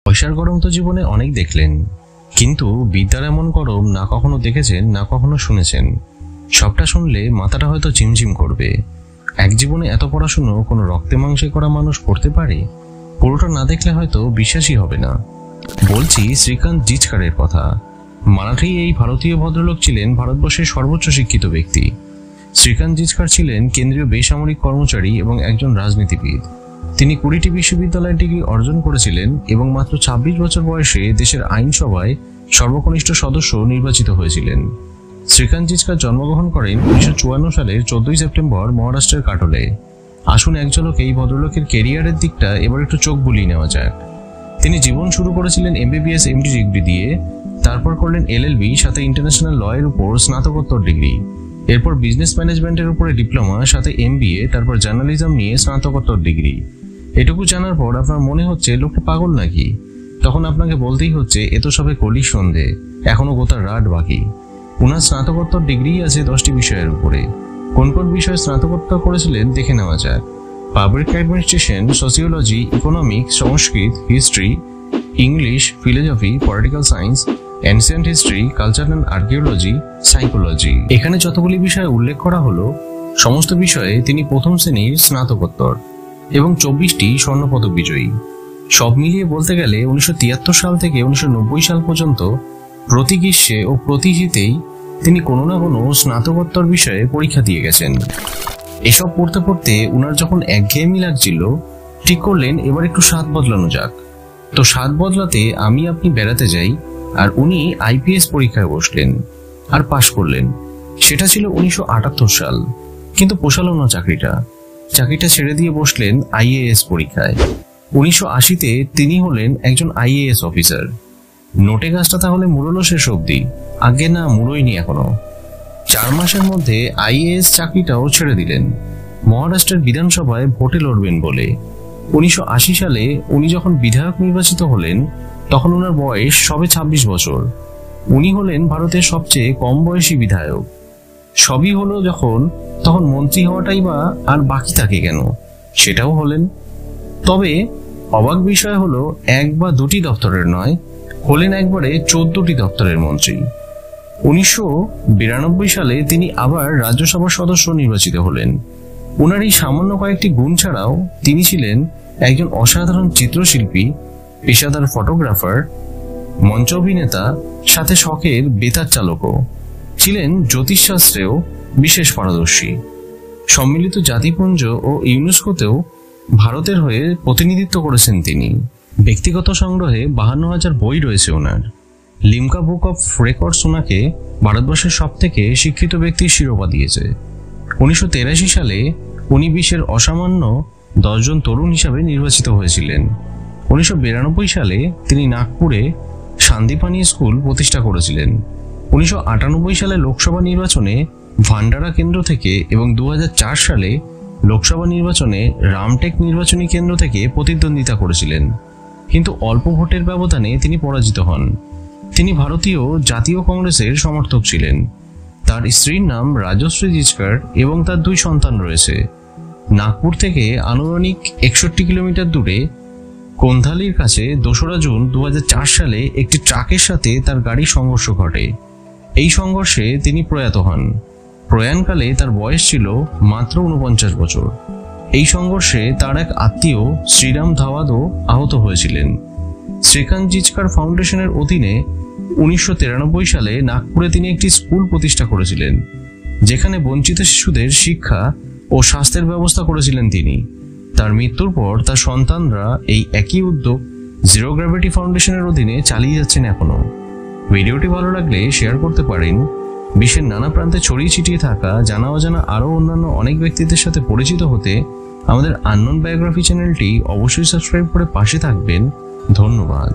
পয়সার গরম তো জীবনে অনেক দেখলেন, কিন্তু বিদ্যার এমন গরম না কখনো দেখেছেন না কখনো শুনেছেন। সবটা শুনলে মাথাটা হয়তো ঝিমঝিম করবে। এক জীবনে এত পড়াশুনো কোনো রক্তে মাংসে করা মানুষ করতে পারে? পুরোটা না দেখলে হয়তো বিশ্বাসই হবে না। বলছি শ্রীকান্ত জিচকারের কথা। মারাঠি এই ভারতীয় ভদ্রলোক ছিলেন ভারতবর্ষের সর্বোচ্চ শিক্ষিত ব্যক্তি। শ্রীকান্ত জিচকার ছিলেন কেন্দ্রীয় বেসামরিক কর্মচারী এবং একজন রাজনীতিবিদ। তিনি 20টি বিশ্ববিদ্যালয় ডিগ্রি অর্জন করেছিলেন এবং মাত্র 26 বছর বয়সে দেশের আইনসভায় সর্বকনিষ্ঠ সদস্য নির্বাচিত হয়েছিলেন। শ্রীকান্ত জিচকার জন্মগ্রহণ করেন 1954 সালের 14 সেপ্টেম্বর মহারাষ্ট্রের কাটোলে। আসুন এক ঝলকে এই ভদ্রলোকের কেরিয়ারের দিকটা এবার একটু চোখ বুলিয়ে নেওয়া যাক। তিনি জীবন শুরু করেছিলেন MBBS MD ডিগ্রি দিয়ে, তারপর করলেন LLB, সাথে ইন্টারন্যাশনাল ল এর উপর স্নাতকোত্তর ডিগ্রি, এরপর বিজনেস ম্যানেজমেন্টের উপরে ডিপ্লোমা, সাথে MBA, তারপর জার্নালিজম নিয়ে স্নাতকোত্তর ডিগ্রি। এটুকু জানার পর আপনার মনে হচ্ছে লোকটা পাগল নাকি? তখন আপনাকে বলতেই হচ্ছে এ তো সবে কলির সন্ধে, এখনো গোটার রাত বাকি। ওনার স্নাতকোত্তর ডিগ্রি আছে 10টি বিষয়ের উপরে। কোন কোন বিষয়ে স্নাতকোত্তর করেছিলেন দেখে নেওয়া যাক। Public administration, sociology, economics, Sanskrit, history, English, philosophy, political science, ancient history, culture and archaeology, psychology. এখানে যতগুলি বিষয় উল্লেখ করা হলো সমস্ত বিষয়ে তিনি প্রথম শ্রেণীর স্নাতকোত্তর এবং 24টি স্বর্ণপদক বিজয়ী। সব মিলিয়ে বলতে গেলে 1973 সাল থেকে 1990 সাল পর্যন্ত প্রতি গ্রীষ্মে ও প্রতি শীতেই তিনি কোনো না কোনো স্নাতকোত্তর বিষয়ে পরীক্ষা দিয়ে গেছেন। এসব পড়তে পড়তে উনার যখন একঘেয়েমি লাগছিল, ঠিক করলেন এবার একটু স্বাদ বদলানো যাক। তো স্বাদ বদলাতে আমি আপনি বেড়াতে যাই, আর উনি IPS পরীক্ষায় বসলেন আর পাশ করলেন। সেটা ছিল 1978 সাল, কিন্তু পোষালো না চাকরিটা ছেড়ে দিয়ে বসলেন IAS পরীক্ষায়। 1980-তে তিনি হলেন একজন IAS অফিসার। নোটে গাছটা তাহলে মুড়লো শেষ অবধি? আগে না, মুড়োয়নি এখনো। 4 মাসের মধ্যে IAS চাকরিটাও ছেড়ে দিলেন মহারাষ্ট্রের বিধানসভায় ভোটে লড়বেন বলে। 1980 সালে উনি যখন বিধায়ক নির্বাচিত হলেন তখন ওনার বয়স সবে 26 বছর। উনি হলেন ভারতের সবচেয়ে কম বয়সী বিধায়ক। সবই হলো যখন, তখন মন্ত্রী হওয়াটাই বা আর বাকি থাকে কেন? সেটাও হলেন। তবে অবাক বিষয় হলো, 1 বা 2টি দপ্তরের নয়, হলেন একবারে 14টি দপ্তরের মন্ত্রী। 1992 সালে তিনি আবার রাজ্যসভার সদস্য নির্বাচিত হলেন। ওনার এই সামান্য কয়েকটি গুণ ছাড়াও তিনি ছিলেন একজন অসাধারণ চিত্রশিল্পী, পেশাদার ফটোগ্রাফার, মঞ্চ অভিনেতা, সাথে শখের বেতার চালকও ছিলেন। জ্যোতিষশাস্ত্রেও বিশেষ পারদর্শী। সম্মিলিত জাতিপুঞ্জ ও ইউনেস্কোতেও ভারতের হয়ে প্রতিনিধিত্ব করেছেন তিনি। ব্যক্তিগত সংগ্রহে 52,000 বই রয়েছে ওনার। লিমকা বুক অফ রেকর্ডস ওনাকে ভারতবর্ষের সবথেকে শিক্ষিত ব্যক্তির শিরোপা দিয়েছে। 1983 সালে উনি বিশ্বের অসামান্য 10 জন তরুণ হিসাবে নির্বাচিত হয়েছিলেন। 1992 সালে তিনি নাগপুরে শান্তিপানি স্কুল প্রতিষ্ঠা করেছিলেন। 1998 সালে লোকসভা নির্বাচনে ভান্ডারা কেন্দ্র থেকে এবং 2004 সালে লোকসভা নির্বাচনে রামটেক নির্বাচনী কেন্দ্র থেকে প্রতিদ্বন্দ্বিতা করেছিলেন, কিন্তু অল্প ভোটের ব্যবধানে তিনি পরাজিত হন। তিনি ভারতীয় জাতীয় কংগ্রেসের সমর্থক ছিলেন। তার স্ত্রীর নাম রাজশ্রী জিচকার এবং তার 2 সন্তান রয়েছে। নাগপুর থেকে আনুমানিক 61 কিলোমিটার দূরে কোন্ধালির কাছে 2রা জুন 2004 সালে একটি ট্রাকের সাথে তার গাড়ির সংঘর্ষ ঘটে। এই সংঘর্ষে তিনি প্রয়াত হন। প্রয়াণকালে তার বয়স ছিল মাত্র 49 বছর। এই সংঘর্ষে তার এক আত্মীয় শ্রীরাম ধাওয়াদও আহত হয়েছিলেন। শ্রীকান্ত জিচকার ফাউন্ডেশনের অধীনে 1993 সালে নাগপুরে তিনি একটি স্কুল প্রতিষ্ঠা করেছিলেন, যেখানে বঞ্চিত শিশুদের শিক্ষা ও স্বাস্থ্যের ব্যবস্থা করেছিলেন তিনি। তার মৃত্যুর পর তার সন্তানরা এই একই উদ্যোগ জিরো গ্র্যাভিটি ফাউন্ডেশনের অধীনে চালিয়ে যাচ্ছেন এখনো। ভিডিওটি ভালো লাগলে শেয়ার করতে পারেন। বিশ্বের নানা প্রান্তে ছড়িয়ে ছিটিয়ে থাকা জানা অজানা আরও অন্যান্য অনেক ব্যক্তিদের সাথে পরিচিত হতে আমাদের আননোন বায়োগ্রাফি চ্যানেলটি অবশ্যই সাবস্ক্রাইব করে পাশে থাকবেন। ধন্যবাদ।